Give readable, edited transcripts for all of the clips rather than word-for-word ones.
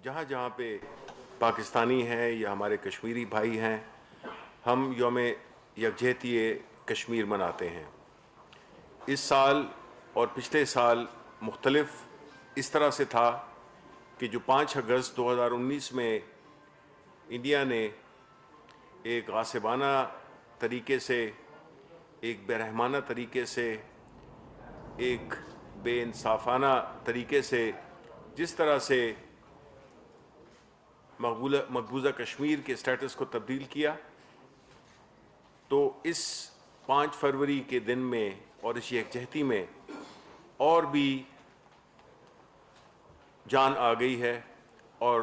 جہاں جہاں پہ پاکستانی ہیں یا ہمارے کشمیری بھائی ہیں، ہم یوم یکجہتی کشمیر مناتے ہیں۔ اس سال اور پچھلے سال مختلف اس طرح سے تھا کہ جو 5 اگست 2019 میں انڈیا نے ایک غاصبانہ طریقے سے، ایک بے رحمانہ طریقے سے، ایک بے انصافانہ طریقے سے جس طرح سے مقبوضہ کشمیر کے سٹیٹس کو تبدیل کیا، تو اس 5 فروری کے دن میں اور اس یکجہتی میں اور بھی جان آ گئی ہے، اور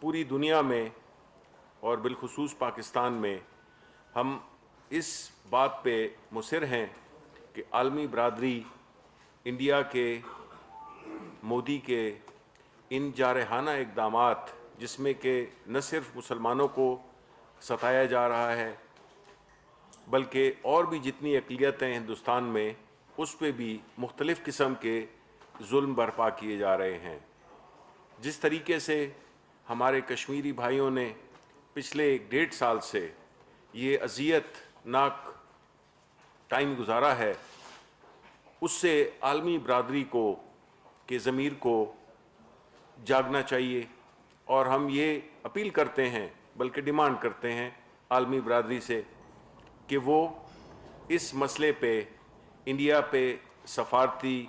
پوری دنیا میں اور بالخصوص پاکستان میں ہم اس بات پہ مصر ہیں کہ عالمی برادری انڈیا کے، مودی کے ان جارحانہ اقدامات، جس میں کہ نہ صرف مسلمانوں کو ستایا جا رہا ہے بلکہ اور بھی جتنی اقلیتیں ہندوستان میں، اس پہ بھی مختلف قسم کے ظلم برپا کیے جا رہے ہیں۔ جس طریقے سے ہمارے کشمیری بھائیوں نے پچھلے 1.5 سال سے یہ اذیت ناک ٹائم گزارا ہے، اس سے عالمی برادری کو کے ضمیر کو جاگنا چاہیے، اور ہم یہ اپیل کرتے ہیں بلکہ ڈیمانڈ کرتے ہیں عالمی برادری سے کہ وہ اس مسئلے پہ انڈیا پہ سفارتی،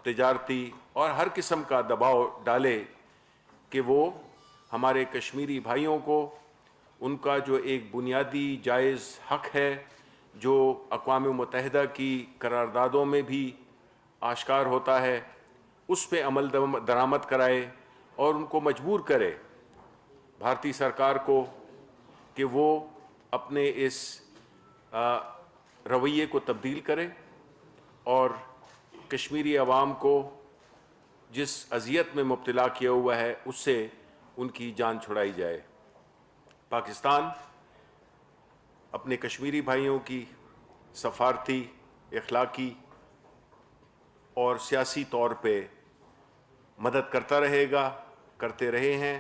تجارتی اور ہر قسم کا دباؤ ڈالے کہ وہ ہمارے کشمیری بھائیوں کو ان کا جو ایک بنیادی جائز حق ہے، جو اقوام متحدہ کی قراردادوں میں بھی آشکار ہوتا ہے، اس پہ عمل درآمد کرائے اور ان کو مجبور کرے، بھارتی سرکار کو، کہ وہ اپنے اس رویے کو تبدیل کرے اور کشمیری عوام کو جس اذیت میں مبتلا کیا ہوا ہے اس سے ان کی جان چھڑائی جائے۔ پاکستان اپنے کشمیری بھائیوں کی سفارتی، اخلاقی اور سیاسی طور پہ مدد کرتا رہے گا، کرتے رہے ہیں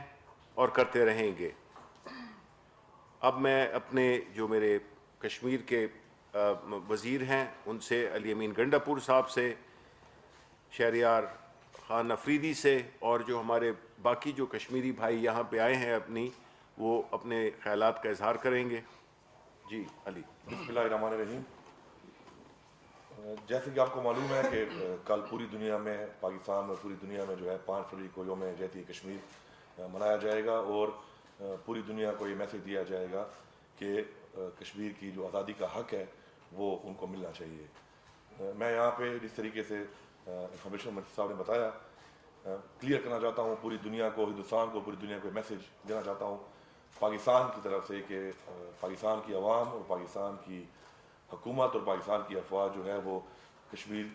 اور کرتے رہیں گے۔ اب میں اپنے جو میرے کشمیر کے وزیر ہیں ان سے، علی امین گنڈاپور صاحب سے، شہریار خان افریدی سے، اور جو ہمارے باقی جو کشمیری بھائی یہاں پہ آئے ہیں وہ اپنے خیالات کا اظہار کریں گے۔ جی علی۔ بسم اللہ الرحمن الرحیم۔ جیسے کہ آپ کو معلوم ہے کہ کل پوری دنیا میں، پاکستان میں، پوری دنیا میں جو ہے 5 فروری کو یوم یکجہتی کشمیر منایا جائے گا، اور پوری دنیا کو یہ میسج دیا جائے گا کہ کشمیر کی جو آزادی کا حق ہے وہ ان کو ملنا چاہیے۔ میں یہاں پہ جس طریقے سے انفارمیشن منسٹر صاحب نے بتایا، کلیئر کرنا چاہتا ہوں پوری دنیا کو، ہندوستان کو، پوری دنیا کو میسج دینا چاہتا ہوں پاکستان کی طرف سے کہ پاکستان کی عوام اور پاکستان کی حکومت اور پاکستان کی افواج جو ہے وہ کشمیر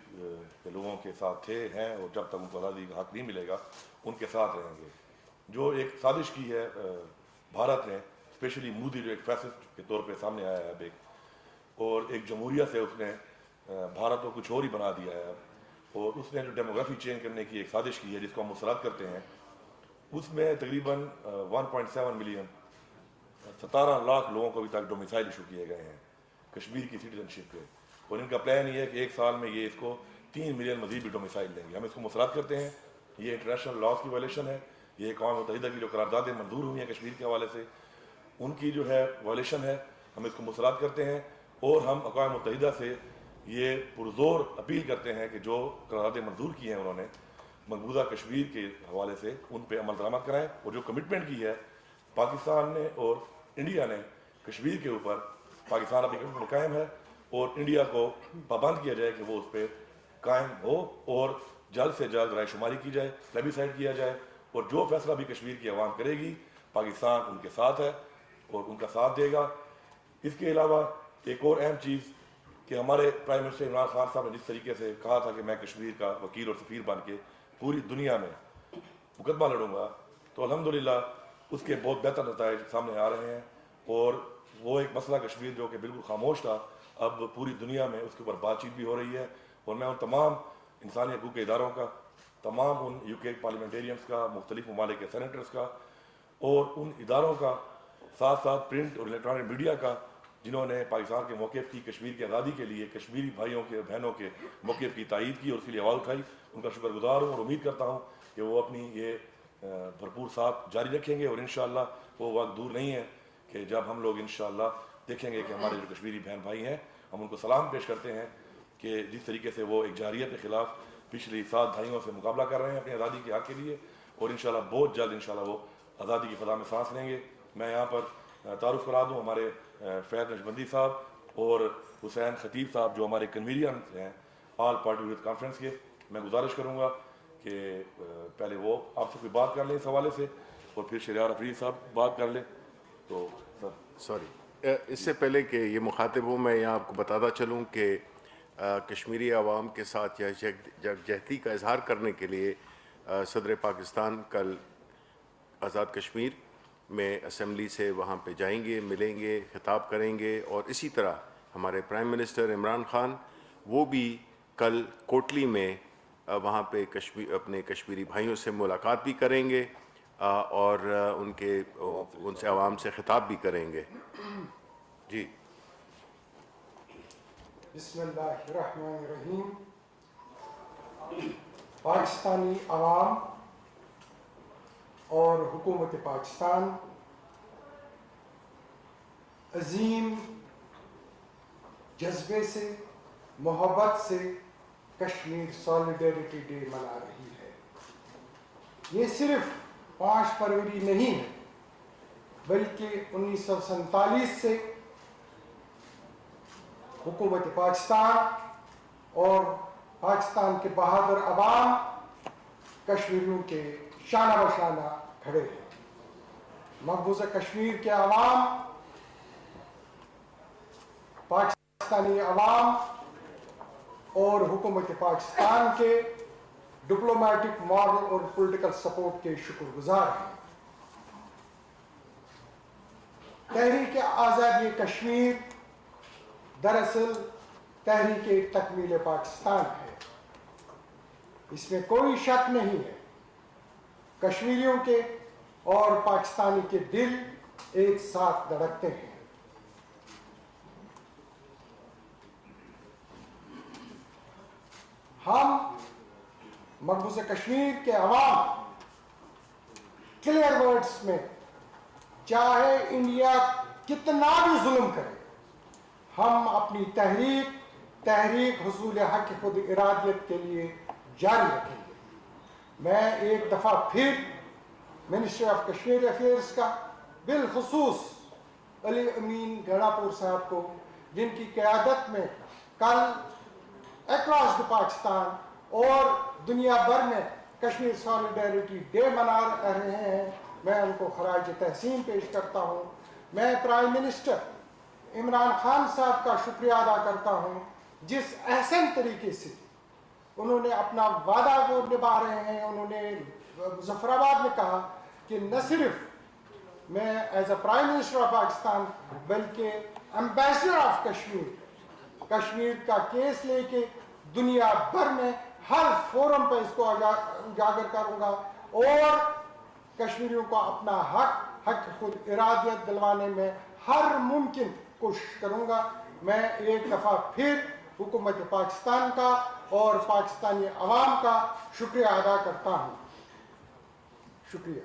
کے لوگوں کے ساتھ تھے، ہیں، اور جب تک ان کو آزادی کا حق نہیں ملے گا ان کے ساتھ رہیں گے۔ جو ایک سازش کی ہے بھارت نے، اسپیشلی مودی جو ایک فیصل کے طور پہ سامنے آیا ہے اب اور ایک جمہوریہ سے اس نے بھارت کو کچھ اور ہی بنا دیا ہے، اور اس نے جو ڈیموگرافی چینج کرنے کی ایک سازش کی ہے جس کو ہم مسرات کرتے ہیں، اس میں تقریباً 1.7 ملین 17 لاکھ لوگوں کو ابھی تک ڈومیسائل ایشو کیے گئے ہیں کشمیر کی سٹیزن شپ پہ، اور ان کا پلان یہ ہے کہ 1 سال میں یہ اس کو 3 ملین مزید بھی ڈومیسائل دیں گے۔ ہم اس کو مسرات کرتے ہیں، یہ انٹرنیشنل لاز کی وائلیشن ہے، یہ اقوام متحدہ کی جو قراردادیں منظور ہوئی ہیں کشمیر کے حوالے سے ان کی جو ہے وائلیشن ہے، ہم اس کو مسرات کرتے ہیں، اور ہم اقوام متحدہ سے یہ پرزور اپیل کرتے ہیں کہ جو قراردادیں منظور کی ہیں انہوں نے مقبوضہ کشمیر کے حوالے سے ان پہ عمل درآمد کرائیں، اور جو کمٹمنٹ کی ہے پاکستان نے اور انڈیا نے کشمیر کے اوپر، پاکستان اپنی کمٹمنٹ قائم ہے، اور انڈیا کو پابند کیا جائے کہ وہ اس پہ قائم ہو، اور جلد سے جلد رائے شماری کی جائے، پلیبیسائڈ کیا جائے، اور جو فیصلہ بھی کشمیر کی عوام کرے گی پاکستان ان کے ساتھ ہے اور ان کا ساتھ دے گا۔ اس کے علاوہ ایک اور اہم چیز کہ ہمارے پرائم منسٹر عمران خان صاحب نے جس طریقے سے کہا تھا کہ میں کشمیر کا وکیل اور سفیر بن کے پوری دنیا میں مقدمہ لڑوں گا، تو الحمدللہ اس کے بہت بہتر نتائج سامنے آ رہے ہیں، اور وہ ایک مسئلہ کشمیر جو کہ بالکل خاموش تھا اب پوری دنیا میں اس کے اوپر بات چیت بھی ہو رہی ہے، اور میں ان تمام انسانی حقوق کے اداروں کا تمام ان UK پارلیمنٹیرینس کا، مختلف ممالک کے سینیٹرز کا، اور ان اداروں کا، ساتھ ساتھ پرنٹ اور الیکٹرانک میڈیا کا، جنہوں نے پاکستان کے موقف کی، کشمیر کی آزادی کے لیے کشمیری بھائیوں کے بہنوں کے موقف کی تائید کی اور اس کے لیے آواز اٹھائی. ان کا شکر گزار ہوں اور امید کرتا ہوں کہ وہ اپنی یہ بھرپور ساتھ جاری رکھیں گے. اور انشاءاللہ وہ وقت دور نہیں ہے کہ جب ہم لوگ انشاءاللہ دیکھیں گے کہ ہمارے جو کشمیری بہن بھائی ہیں، ہم ان کو سلام پیش کرتے ہیں کہ جس طریقے سے وہ ایک جارحیت کے خلاف پچھلی 7 دہائیوں سے مقابلہ کر رہے ہیں اپنی آزادی کے حق کے لیے، اور انشاءاللہ بہت جلد انشاءاللہ وہ آزادی کی فضا میں سانس لیں گے. میں یہاں پر تعارف کرا دوں ہمارے فیض نقشبندی صاحب اور حسین خطیب صاحب جو ہمارے کنوینر ہیں آل پارٹی یوتھ کانفرنس کے. میں گزارش کروں گا کہ پہلے وہ آپ سے کوئی بات کر لیں اس حوالے سے، اور پھر شہریار افریدی صاحب بات کر لیں. تو سوری، اس سے پہلے کہ یہ مخاطب ہوں، میں یہاں آپ کو بتاتا چلوں کہ کشمیری عوام کے ساتھ یکجہتی کا اظہار کرنے کے لیے صدر پاکستان کل آزاد کشمیر میں اسمبلی سے وہاں پہ جائیں گے، ملیں گے، خطاب کریں گے، اور اسی طرح ہمارے پرائم منسٹر عمران خان وہ بھی کل کوٹلی میں وہاں پہ اپنے کشمیری بھائیوں سے ملاقات بھی کریں گے اور ان سے عوام سے خطاب بھی کریں گے. جی بسم اللہ الرحمن الرحیم. پاکستانی عوام اور حکومت پاکستان عظیم جذبے سے، محبت سے کشمیر سالیڈیرٹی ڈے منا رہی ہے. یہ صرف 5 فروری نہیں ہے، بلکہ 1947 سے حکومت پاکستان اور پاکستان کے بہادر عوام کشمیریوں کے شانہ بشانہ کھڑے ہیں. مقبوضہ کشمیر کے عوام، پاکستانی عوام اور حکومت پاکستان کے ڈپلومیٹک، مارل اور پولیٹیکل سپورٹ کے شکر گزار ہیں. تحریک آزادی کشمیر دراصل تحریک تکمیل پاکستان ہے، اس میں کوئی شک نہیں ہے. کشمیریوں کے اور پاکستانی کے دل ایک ساتھ دھڑکتے ہیں. ہم مقبوضہ کشمیر کے عوام کلیئر ورڈز میں، چاہے انڈیا کتنا بھی ظلم کرے، ہم اپنی تحریک حصول حق خود ارادیت کے لیے جاری رکھیں گے. میں ایک دفعہ پھر منسٹر آف کشمیر افیئرس کا، بالخصوص علی امین گھڑا پور صاحب کو، جن کی قیادت میں کل اکراس دی پاکستان اور دنیا بھر میں کشمیر سالیڈیرٹی ڈے منا رہے ہیں، میں ان کو خراج تحسین پیش کرتا ہوں. میں پرائم منسٹر عمران خان صاحب کا شکریہ ادا کرتا ہوں، جس احسن طریقے سے انہوں نے اپنا وعدہ کو نبھا رہے ہیں. انہوں نے مظفر آباد میں کہا کہ نہ صرف میں as a prime minister of Pakistan بلکہ ایمبیسڈر آف کشمیر کا کیس لے کے دنیا بھر میں ہر فورم پہ اس کو اجاگر کروں گا اور کشمیریوں کو اپنا حق خود ارادیت دلوانے میں ہر ممکن کوشش کروں گا. میں ایک دفعہ پھر حکومت پاکستان کا اور پاکستانی عوام کا شکریہ ادا کرتا ہوں. شکریہ.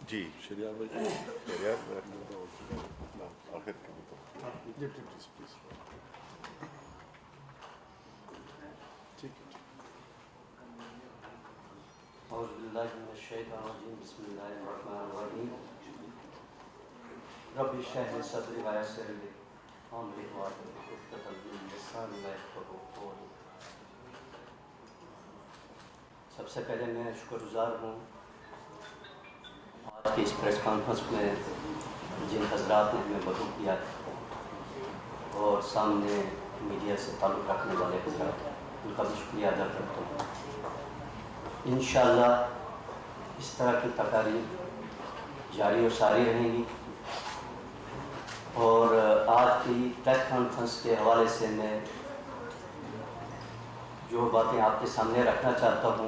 جی شہریار بھائی، آخر اعوذ باللہ من الشیطان الرجیم. بسم اللہ الرحمن الرحیم. رب اشرح لی صدری ویسر لی امری واحلل عقدۃ من لسانی یفقهوا قولی. سب سے پہلے میں شکر گزار ہوں آج کی اس پریس کانفرنس میں جن حضرات نے ہمیں مدعو کیا اور سامنے میڈیا سے تعلق رکھنے والے حضرات، ان کا بھی شکریہ ادا کرتا ہوں. انشاءاللہ اس طرح کی تقاریر جاری و ساری رہیں گی، اور آج کی پریس کانفرنس کے حوالے سے میں جو باتیں آپ کے سامنے رکھنا چاہتا ہوں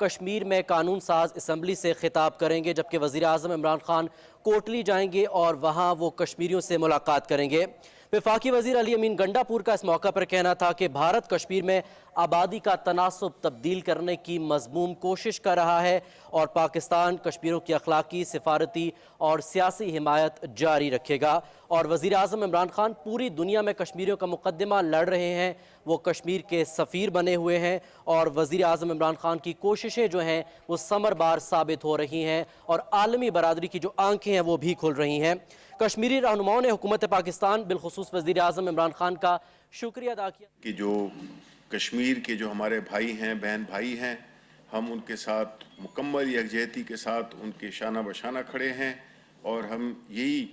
کشمیر میں قانون ساز اسمبلی سے خطاب کریں گے، جبکہ وزیر اعظم عمران خان کوٹلی جائیں گے اور وہاں وہ کشمیریوں سے ملاقات کریں گے۔ وفاقی وزیر علی امین گنڈا پور کا اس موقع پر کہنا تھا کہ بھارت کشمیر میں آبادی کا تناسب تبدیل کرنے کی مذموم کوشش کر رہا ہے اور پاکستان کشمیریوں کی اخلاقی، سفارتی اور سیاسی حمایت جاری رکھے گا۔ اور وزیر اعظم عمران خان پوری دنیا میں کشمیریوں کا مقدمہ لڑ رہے ہیں، وہ کشمیر کے سفیر بنے ہوئے ہیں اور وزیر اعظم عمران خان کی کوششیں جو ہیں وہ ثمر بار ثابت ہو رہی ہیں اور عالمی برادری کی جو آنکھیں ہیں وہ بھی کھل رہی ہیں۔ کشمیری رہنماؤں نے حکومت پاکستان بالخصوص وزیر اعظم عمران خان کا شکریہ ادا کیا کہ جو کشمیر کے جو ہمارے بھائی ہیں، بہن بھائی ہیں، ہم ان کے ساتھ مکمل یکجہتی کے ساتھ ان کے شانہ بشانہ کھڑے ہیں، اور ہم یہی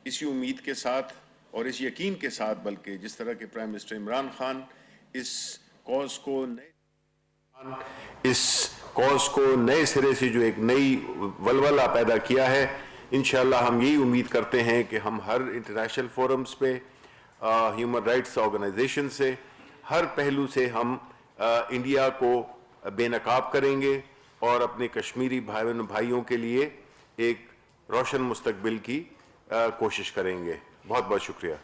اسی امید کے ساتھ اور اس یقین کے ساتھ، بلکہ جس طرح کے پرائم منسٹر عمران خان اس کاز کو نئے سرے سے جو ایک نئی ولولہ پیدا کیا ہے، انشاءاللہ ہم یہی امید کرتے ہیں کہ ہم ہر انٹرنیشنل فورمز پہ، ہیومن رائٹس آرگنائزیشن سے، ہر پہلو سے ہم انڈیا کو بے نقاب کریں گے اور اپنے کشمیری بھائیوں کے لیے ایک روشن مستقبل کی کوشش کریں گے۔ بہت بہت شکریہ۔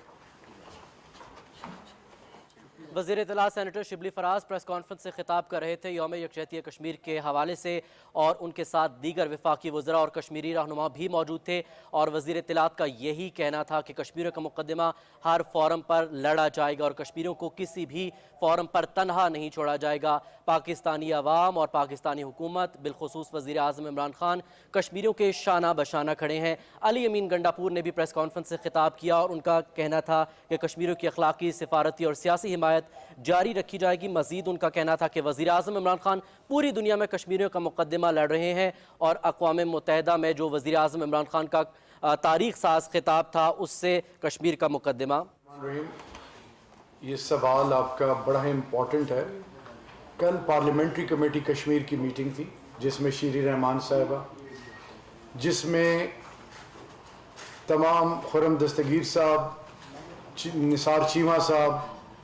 وزیر اطلاع senator Shibli Faraz press conference سے خطاب کر رہے تھے یوم یکجہتی کشمیر کے حوالے سے، اور ان کے ساتھ دیگر وفاقی وزراء اور کشمیری رہنما بھی موجود تھے، اور وزیر اطلاعات کا یہی کہنا تھا کہ کشمیریوں کا مقدمہ ہر فورم پر لڑا جائے گا اور کشمیریوں کو کسی بھی فورم پر تنہا نہیں چھوڑا جائے گا۔ پاکستانی عوام اور پاکستانی حکومت بالخصوص وزیر اعظم عمران خان کشمیریوں کے شانہ بشانہ کھڑے ہیں۔ علی امین گنڈا پور نے بھی پریس کانفرنس سے خطاب کیا اور ان کا کہنا تھا کہ کشمیریوں کی اخلاقی، سفارتی اور سیاسی حمایت جاری رکھی جائے گی۔ مزید ان کا کہنا تھا کہ وزیر اعظم عمران خان پوری دنیا میں کشمیریوں کا مقدمہ لڑ رہے ہیں اور اقوام متحدہ میں جو وزیر اعظم عمران خان کا تاریخ ساز خطاب تھا اس سے کشمیر کا مقدمہ۔ یہ سوال آپ کا بڑا امپورٹنٹ ہے۔ کل پارلیمنٹری کمیٹی کشمیر کی میٹنگ تھی جس میں شیری رحمان صاحبہ، جس میں تمام خرم دستگیر صاحب، نثار چیمہ صاحب،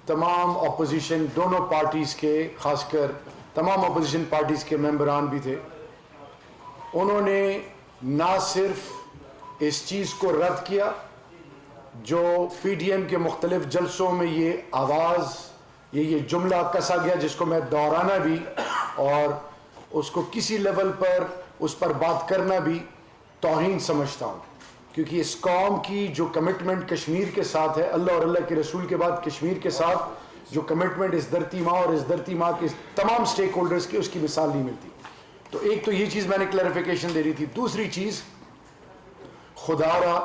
تمام اپوزیشن دونوں پارٹیز کے، خاص کر تمام اپوزیشن پارٹیز کے ممبران بھی تھے۔ انہوں نے نہ صرف اس چیز کو رد کیا جو پی ڈی ایم کے مختلف جلسوں میں یہ آواز، یہ جملہ کسا گیا جس کو میں دہرانا بھی اور اس کو کسی لیول پر اس پر بات کرنا بھی توہین سمجھتا ہوں، کیونکہ اس قوم کی جو کمٹمنٹ کشمیر کے ساتھ ہے، اللہ اور اللہ کے رسول کے بعد کشمیر کے ساتھ جو کمٹمنٹ اس دھرتی ماں اور اس دھرتی ماں کے تمام سٹیک ہولڈرز کی، اس کی مثال نہیں ملتی۔ تو ایک تو یہ چیز میں نے کلیریفیکیشن دے رہی تھی۔ دوسری چیز، خدا را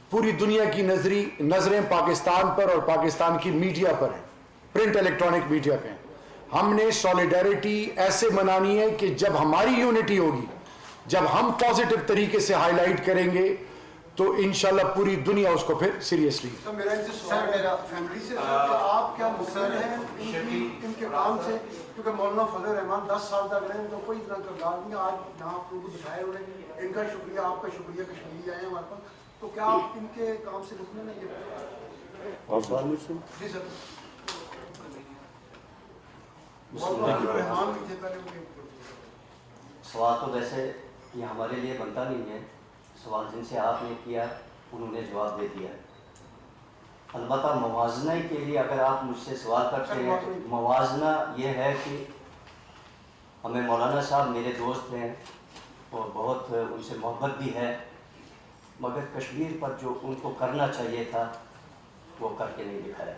پوری دنیا کی نظریں پاکستان پر اور پاکستان کی میڈیا پر ہیں، پرنٹ الیکٹرانک میڈیا پہ ہیں۔ ہم نے سولیڈیرٹی ایسے منانی ہے کہ جب ہماری یونٹی ہوگی، جب ہم پازیٹیو طریقے سے ہائی لائٹ کریں گے تو انشاءاللہ پوری دنیا اس کو پھر سیریسلی۔ میرا فیملی سے آپ کیا مصر ہیں ان کے کام سے، کیونکہ مولانا فضل الرحمان 10 سال تک رہے تو کوئی اتنا کردار نہیں، آج یہاں آپ لوگوں کو دکھائے ہوئے ہیں، ان کا شکریہ، آپ کا شکریہ، کشمیری آئے ہیں ہمارے پاس، تو کیا آپ ان کے کام سے رکنے نہیں گے؟ جی سر، سوال تو ویسے یہ ہمارے لیے بنتا نہیں ہے، سوال جن سے آپ نے کیا انہوں نے جواب دے دیا۔ البتہ موازنہ کے لیے اگر آپ مجھ سے سوال کرتے ہیں تو موازنہ یہ ہے کہ ہمیں مولانا صاحب میرے دوست ہیں اور بہت ان سے محبت بھی ہے، مگر کشمیر پر جو ان کو کرنا چاہیے تھا وہ کر کے نہیں دکھایا،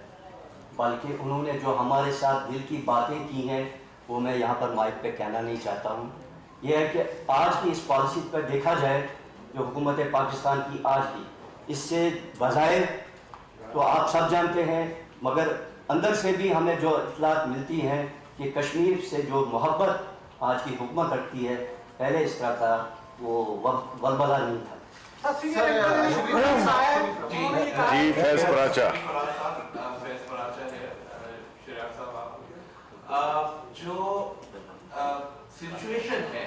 بلکہ انہوں نے جو ہمارے ساتھ دل کی باتیں کی ہیں وہ میں یہاں پر مائک پہ کہنا نہیں چاہتا ہوں۔ یہ ہے کہ آج کی اس پالیسی پر دیکھا جائے جو حکومت پاکستان کی آج کی، اس سے بظاہر تو آپ سب جانتے ہیں، مگر اندر سے بھی ہمیں جو اطلاعات ملتی ہیں کہ کشمیر سے جو محبت آج کی حکومت رکھتی ہے، پہلے اس طرح کا وہ ولولہ نہیں تھا۔ جی فیض پراچا جو سچویشن ہے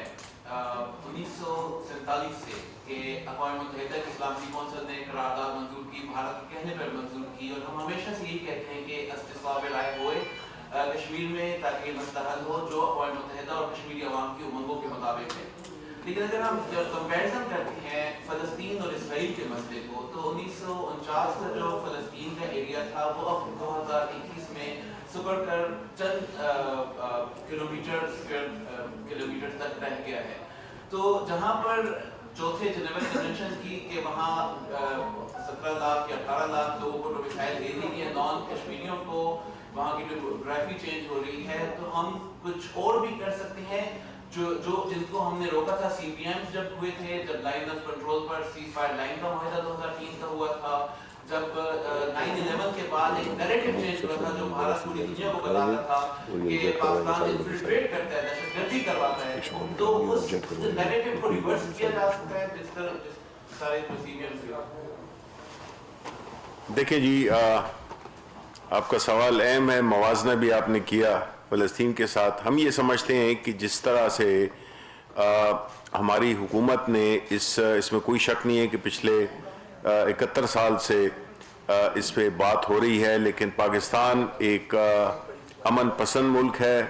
1947 سے کہ اقوام متحدہ کی سلامتی کونسل نے قرارداد منظور کی، بھارت کے کہنے پر منظور کی، اور ہم ہمیشہ سے یہی کہتے ہیں کہ استصواب لائق ہوئے کشمیر میں تاکہ یہ مسئلہ حل ہو جو اقوام متحدہ اور کشمیری عوام کی امنگوں کے مطابق ہے. لیکن اگر ہم کمپیریزن کرتے ہیں فلسطین اور اسرائیل کے مسئلے کو تو 1949 کا جو فلسطین کا ایریا تھا وہ اب 2021 میں سکڑ کر چند کلومیٹر تک رہ گیا ہے. تو جہاں پر چوتھے جنیوا کنونشن کی کہ وہاں 17 لاکھ یا 18 لاکھ لوگوں کو ڈومیسائل دے دی گئی ہے نان کشمیریوں کو, وہاں کی ڈیموگرافی چینج ہو رہی ہے, تو ہم کچھ اور بھی کر سکتے ہیں جن کو ہم نے روکا تھا. سی پی ایم جب ہوئے تھے, جب line of control per cease fire line کا معاہدہ 2003 کا ہوا تھا, جب 9/11 کے بعد ایک نیریٹو چینج ہوا تھا جو بھارت پوری دنیا کو بتاتا تھا کہ پاکستان انفلٹریٹ کرتا ہے, دہشت گردی کرواتا ہے, تو اس نیریٹو کو ریورس کیا جا سکتا ہے جس طرح سارے پروسیجرز کے. دیکھیں جی, آپ کا سوال اہم ہے, موازنہ بھی آپ نے کیا فلسطین کے ساتھ. ہم یہ سمجھتے ہیں کہ جس طرح سے ہماری حکومت نے اس میں کوئی شک نہیں ہے کہ پچھلے 71 سال سے اس پہ بات ہو رہی ہے, لیکن پاکستان ایک امن پسند ملک ہے,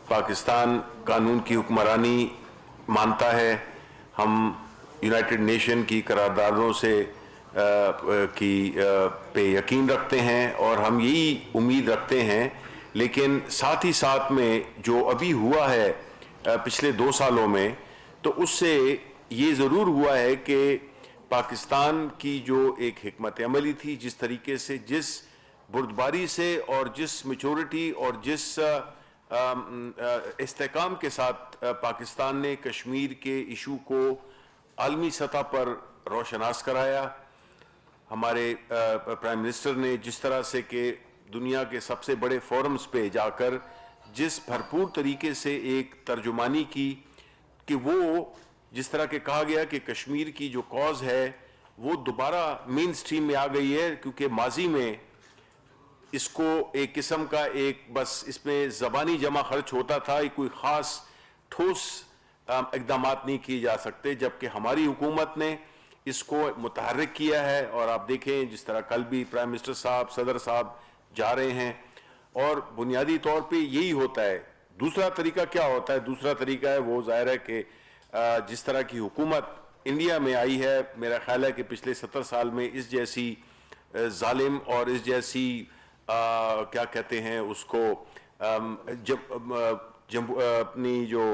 پاکستان قانون کی حکمرانی مانتا ہے, ہم یونائٹڈ نیشن کی قراردادوں سے پہ یقین رکھتے ہیں اور ہم یہی امید رکھتے ہیں. لیکن ساتھ ہی ساتھ میں جو ابھی ہوا ہے پچھلے 2 سالوں میں, تو اس سے یہ ضرور ہوا ہے کہ پاکستان کی جو ایک حکمت عملی تھی, جس طریقے سے, جس بردباری سے اور جس میچورٹی اور جس استحکام کے ساتھ پاکستان نے کشمیر کے ایشو کو عالمی سطح پر روشناس کرایا, ہمارے پرائم منسٹر نے جس طرح سے کہ دنیا کے سب سے بڑے فورمز پہ جا کر جس بھرپور طریقے سے ایک ترجمانی کی کہ وہ جس طرح کہ کہا گیا کہ کشمیر کی جو کاز ہے وہ دوبارہ مین سٹریم میں آ گئی ہے, کیونکہ ماضی میں اس کو ایک قسم کا ایک بس اس میں زبانی جمع خرچ ہوتا تھا, کوئی خاص ٹھوس اقدامات نہیں کیے جا سکتے, جبکہ ہماری حکومت نے اس کو متحرک کیا ہے. اور آپ دیکھیں جس طرح کل بھی پرائم منسٹر صاحب, صدر صاحب جا رہے ہیں, اور بنیادی طور پہ یہی ہوتا ہے. دوسرا طریقہ کیا ہوتا ہے؟ دوسرا طریقہ ہے وہ ظاہر ہے کہ جس طرح کی حکومت انڈیا میں آئی ہے, میرا خیال ہے کہ پچھلے 70 سال میں اس جیسی ظالم اور اس جیسی کیا کہتے ہیں اس کو اپنی جو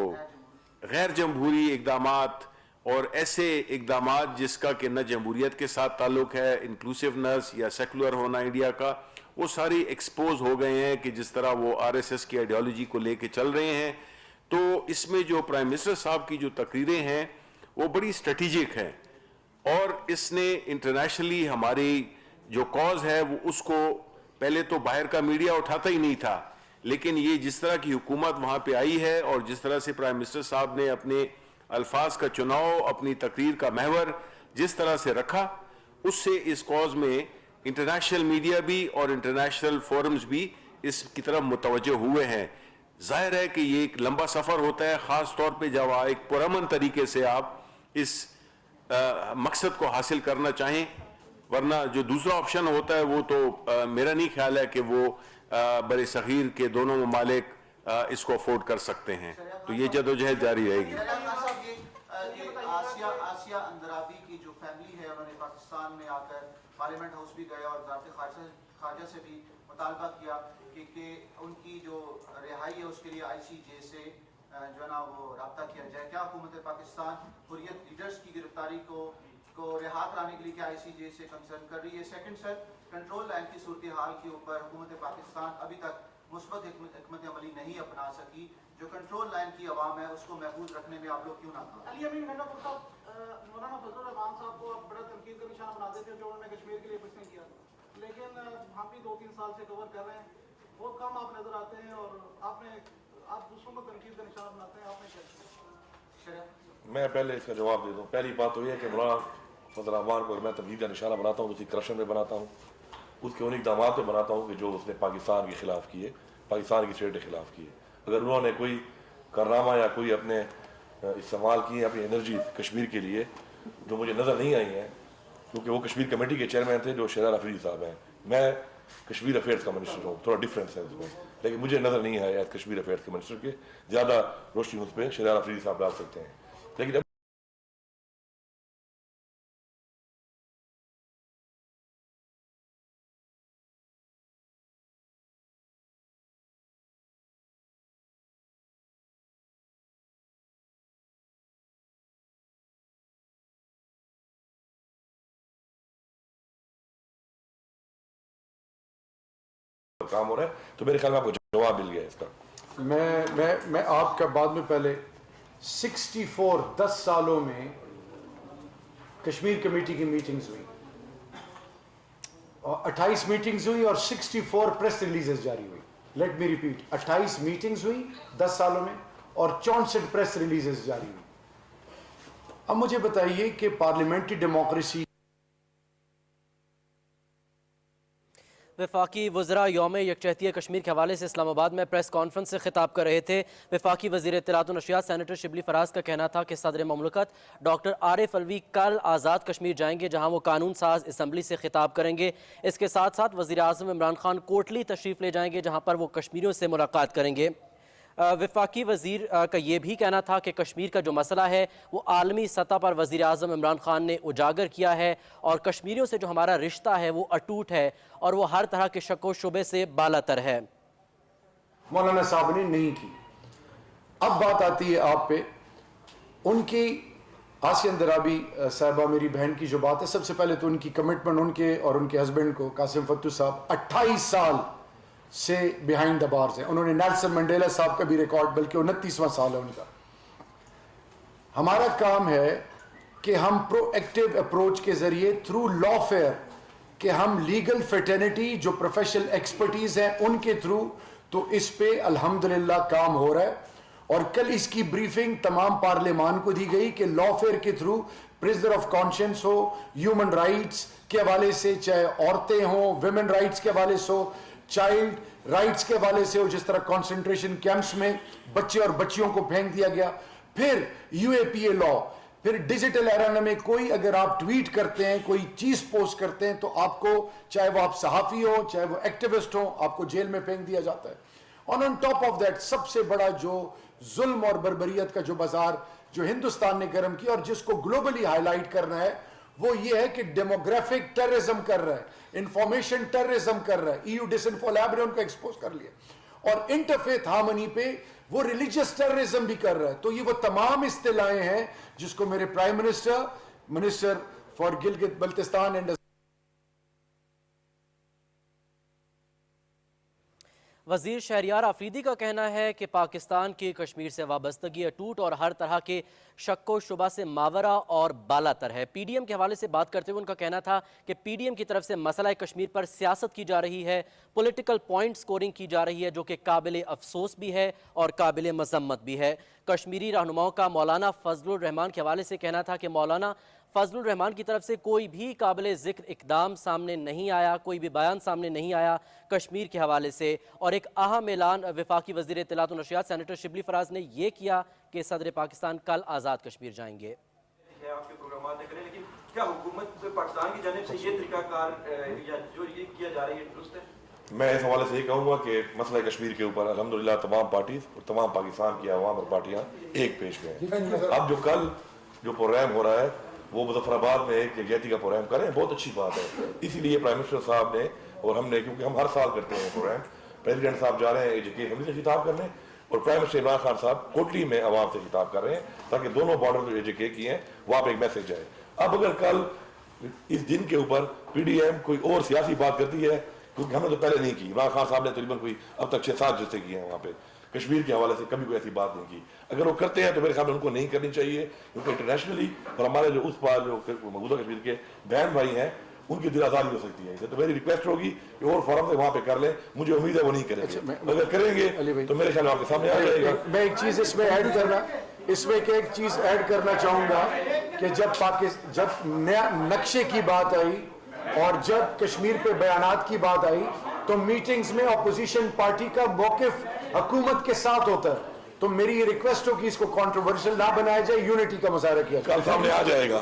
غیر جمہوری اقدامات اور ایسے اقدامات جس کا کہ نہ جمہوریت کے ساتھ تعلق ہے, انکلوسیونیس یا سیکولر ہونا انڈیا کا, وہ ساری ایکسپوز ہو گئے ہیں کہ جس طرح وہ RSS کی آئیڈیالوجی کو لے کے چل رہے ہیں. تو اس میں جو پرائم منسٹر صاحب کی جو تقریریں ہیں وہ بڑی اسٹریٹجک ہیں, اور اس نے انٹرنیشنلی ہماری جو کاز ہے وہ اس کو پہلے تو باہر کا میڈیا اٹھاتا ہی نہیں تھا, لیکن یہ جس طرح کی حکومت وہاں پہ آئی ہے اور جس طرح سے پرائم منسٹر صاحب نے اپنے الفاظ کا چناؤ, اپنی تقریر کا محور جس طرح سے رکھا, اس سے اس کاز میں انٹرنیشنل میڈیا بھی اور انٹرنیشنل فورمز بھی اس کی طرف متوجہ ہوئے ہیں. ظاہر ہے کہ یہ ایک لمبا سفر ہوتا ہے, خاص طور پہ جب ایک پرامن طریقے سے آپ اس مقصد کو حاصل کرنا چاہیں, ورنہ جو دوسرا آپشن ہوتا ہے وہ تو میرا نہیں خیال ہے کہ وہ بر صغیر کے دونوں ممالک اس کو افورڈ کر سکتے ہیں. تو یہ جدوجہد جاری رہے گی. آسیہ اندرابی کی جو فیملی ہے انہوں نے پاکستان میں آ کر پارلیمنٹ ہاؤس بھی گئے اور وزارت خارجہ سے بھی مطالبہ کیا کہ ان کی جو رہائی ہے اس کے لیے ICJ سے جو ہے نا وہ رابطہ کیا جائے. کیا حکومت پاکستان حریت لیڈرز کی گرفتاری کو رہا کرانے کے لیے کیا ICJ سے کنسرن کر رہی ہے؟ سیکنڈ سر, کنٹرول لائن کی صورتحال کے اوپر حکومت پاکستان ابھی تک مثبت حکمت عملی نہیں اپنا سکی, جو کنٹرول لائن کی عوام ہے اس کو محفوظ رکھنے میں آپ لوگ کیوں نہ کام؟ علی امین گنڈا پور صاحب, مولانا فضل الرحمان صاحب کو آپ بڑا تنقید کا نشانہ بناتے تھے جو انہوں نے کشمیر کے لیے کچھ نہیں کیا, لیکن ہم بھی 2-3 سال سے کور کر رہے ہیں, بہت کم آپ نظر آتے ہیں اور آپ دوسروں کو تنقید کا نشانہ بناتے ہیں. آپ نے کیا؟ میں پہلے اس کا جواب دے دوں. پہلی بات تو یہ ہے کہ مولانا فضل الرحمان کو میں تنقید کا نشانہ بناتا ہوں, اس کی کرپشن پہ بناتا ہوں, اس کے ان اقدامات پہ بناتا ہوں کہ جو اس نے پاکستان کے خلاف کیے, پاکستان کی اسٹیٹ کے خلاف کیے. اگر انہوں نے کوئی کارنامہ یا کوئی اپنے استعمال کیے اپنی انرجی کشمیر کے لیے جو مجھے نظر نہیں آئی ہیں, کیونکہ وہ کشمیر کمیٹی کے چیئرمین تھے جو شہزاد افریدی صاحب ہیں. میں کشمیر افیئرس کا منسٹر ہوں, تھوڑا ڈفرینس ہے اس میں, لیکن مجھے نظر نہیں آیا کشمیر افیئرس کے منسٹر کے, زیادہ روشنی اس پہ شہریار آفریدی صاحب ڈال سکتے ہیں. لیکن کام ہو رہا ہے تو میرے خیال میں آپ کو جواب مل گیا اس کا. میں آپ کا بعد میں پہلے 64 10 سالوں میں کشمیر کمیٹی کی میٹنگز ہوئی اور 28 میٹنگز ہوئی اور 64 پریس ریلیزز جاری ہوئی. لیٹ می ریپیٹ, 28 میٹنگز ہوئی 10 سالوں میں اور 64 پریس ریلیزز جاری ہوئی. اب مجھے بتائیے کہ پارلیمنٹری ڈیموکریسی. وفاقی وزراء یوم یکجہتی کشمیر کے حوالے سے اسلام آباد میں پریس کانفرنس سے خطاب کر رہے تھے. وفاقی وزیر اطلاعات و نشریات سینیٹر شبلی فراز کا کہنا تھا کہ صدر مملکت ڈاکٹر عارف الوی کل آزاد کشمیر جائیں گے, جہاں وہ قانون ساز اسمبلی سے خطاب کریں گے. اس کے ساتھ ساتھ وزیر اعظم عمران خان کوٹلی تشریف لے جائیں گے, جہاں پر وہ کشمیریوں سے ملاقات کریں گے. وفاقی وزیر کا یہ بھی کہنا تھا کہ کشمیر کا جو مسئلہ ہے وہ عالمی سطح پر وزیر اعظم عمران خان نے اجاگر کیا ہے, اور کشمیریوں سے جو ہمارا رشتہ ہے وہ اٹوٹ ہے اور وہ ہر طرح کے شک و شبے سے بالا تر ہے. مولانا صاحب نے نہیں کی. اب بات آتی ہے آپ پہ, ان کی آسیہ اندرابی صاحبہ میری بہن کی جو بات ہے, سب سے پہلے تو ان کی کمٹمنٹ ان کے اور ان کے ہسبینڈ کو قاسم فتو صاحب 28 سال سے بیہائنڈ دا بارز ہیں. انہوں نے نیلسن منڈیلا صاحب کا بھی ریکارڈ, بلکہ 29واں سال ہے ان کا. ہمارا کام ہے کہ ہم پرو ایکٹیو اپروچ کے ذریعے تھرو لا فیئر, کہ ہم لیگل فیٹرنیٹی جو پروفیشنل ایکسپرٹیز ہیں ان کے تھرو, تو اس پہ الحمدللہ کام ہو رہا ہے. اور کل اس کی بریفنگ تمام پارلیمان کو دی گئی کہ لا فیئر کے تھرو پرزنر آف کانشنس ہو, ہیومن رائٹس کے حوالے سے, چاہے عورتیں ہوں ویمن رائٹس کے حوالے سے ہو, چائلڈ رائٹس کے حوالے سے ہو, جس طرح کانسنٹریشن کیمپس میں بچے اور بچیوں کو پھینک دیا گیا. پھر یو اے پی اے لا, پھر ڈیجیٹل ایرا میں کوئی اگر آپ ٹویٹ کرتے ہیں, کوئی چیز پوسٹ کرتے ہیں, تو آپ کو, چاہے وہ آپ صحافی ہو چاہے وہ ایکٹیوسٹ ہو, آپ کو جیل میں پھینک دیا جاتا ہے. اور آن ٹاپ آف دیٹ سب سے بڑا جو ظلم اور بربریت کا جو بازار جو ہندوستان نے گرم کیا اور جس کو گلوبلی ہائی لائٹ کرنا ہے, وہ یہ ہے کہ ڈیموگرافک ٹیررزم کر رہا ہے, انفارمیشن ٹیررزم کر رہا ہے. ایو ڈس انفو لیب نے ان کو ایکسپوز کر لیا, اور انٹرفیتھ ہارمنی پہ وہ ریلیجیس ٹیررزم بھی کر رہا ہے. تو یہ وہ تمام اصطلاحیں ہیں جس کو میرے prime minister for Gilgit Baltistan and وزیر شہریار آفریدی کا کہنا ہے کہ پاکستان کی کشمیر سے وابستگی اٹوٹ اور ہر طرح کے شک و شبہ سے ماورا اور بالا تر ہے. پی ڈی ایم کے حوالے سے بات کرتے ہوئے ان کا کہنا تھا کہ پی ڈی ایم کی طرف سے مسئلہ کشمیر پر سیاست کی جا رہی ہے, پولیٹیکل پوائنٹ سکورنگ کی جا رہی ہے, جو کہ قابل افسوس بھی ہے اور قابل مذمت بھی ہے. کشمیری رہنماؤں کا مولانا فضل الرحمان کے حوالے سے کہنا تھا کہ مولانا فضل الرحمان کی طرف سے کوئی بھی قابل ذکر اقدام سامنے نہیں آیا, کوئی بھی بیان سامنے نہیں آیا کشمیر کے حوالے سے. اور ایک اہم اعلان وفاقی وزیر اطلاعات و نشریات سینیٹر شبلی فراز نے یہ کیا کہ صدر پاکستان کل آزاد کشمیر جائیں گے. آپ کے پروگرامات دیکھ رہے ہیں, لیکن کیا حکومت پاکستان کی جانب سے یہ طریقہ کار یا جو یہ کیا جا رہی ہے درست ہے؟ میں اس حوالے سے یہ کہوں گا کہ مسئلہ کشمیر کے اوپر الحمدللہ تمام پارٹیز اور تمام پاکستان کی عوام اور پارٹیاں ایک پیش میں ہیں. اب جو کل جو پروگرام ہو رہا ہے وہ مظفر آباد میں ایک یکجہتی کا پروگرام کریں, بہت اچھی بات ہے. اسی لیے پرائم منسٹر صاحب نے اور ہم نے, کیونکہ ہم ہر سال کرتے ہیں پروگرام, پریزیڈنٹ صاحب جا رہے ہیں ایجوکیشن اسمبلی سے خطاب کرنے, اور پرائم منسٹر عمران خان صاحب کوٹلی میں عوام سے خطاب کر رہے ہیں, تاکہ دونوں بارڈر جو ایجوکے کی ہیں وہاں پہ ایک میسج جائے. اب اگر کل اس دن کے اوپر پی ڈی ایم کوئی اور سیاسی بات کرتی ہے, کیونکہ ہم نے تو پہلے نہیں کی, عمران خان صاحب نے تقریباً کوئی اب تک 6-7 جلسے کیے ہیں وہاں پہ, کشمیر کے حوالے سے کبھی کوئی ایسی بات نہیں کی. اگر وہ کرتے ہیں تو میرے خیال میں ان کو نہیں کرنی چاہیے, کیونکہ انٹرنیشنلی اور ہمارے جو اس پار جو موجودہ کشمیر کے بہن بھائی ہیں ان کی دل آزادی ہو سکتی ہے. تو میری ریکویسٹ ہوگی کہ اور فورم سے وہاں پہ کر لیں. مجھے امید ہے وہ نہیں کریں گے, اگر کریں گے تو میرے خیال آپ کے سامنے آ جائے گا. میں ایک چیز اس میں ایک چیز ایڈ کرنا چاہوں گا کہ جب نقشے کی بات آئی اور جب کشمیر پہ بیانات کی بات آئی تو میٹنگز میں اپوزیشن پارٹی کا موقف حکومت کے ساتھ ہوتا ہے. تو میری یہ ریکویسٹ ہو کہ اس کو کنٹروورشل نہ بنایا جائے, یونٹی کا مظاہرہ کیا کل سامنے آ جائے گا.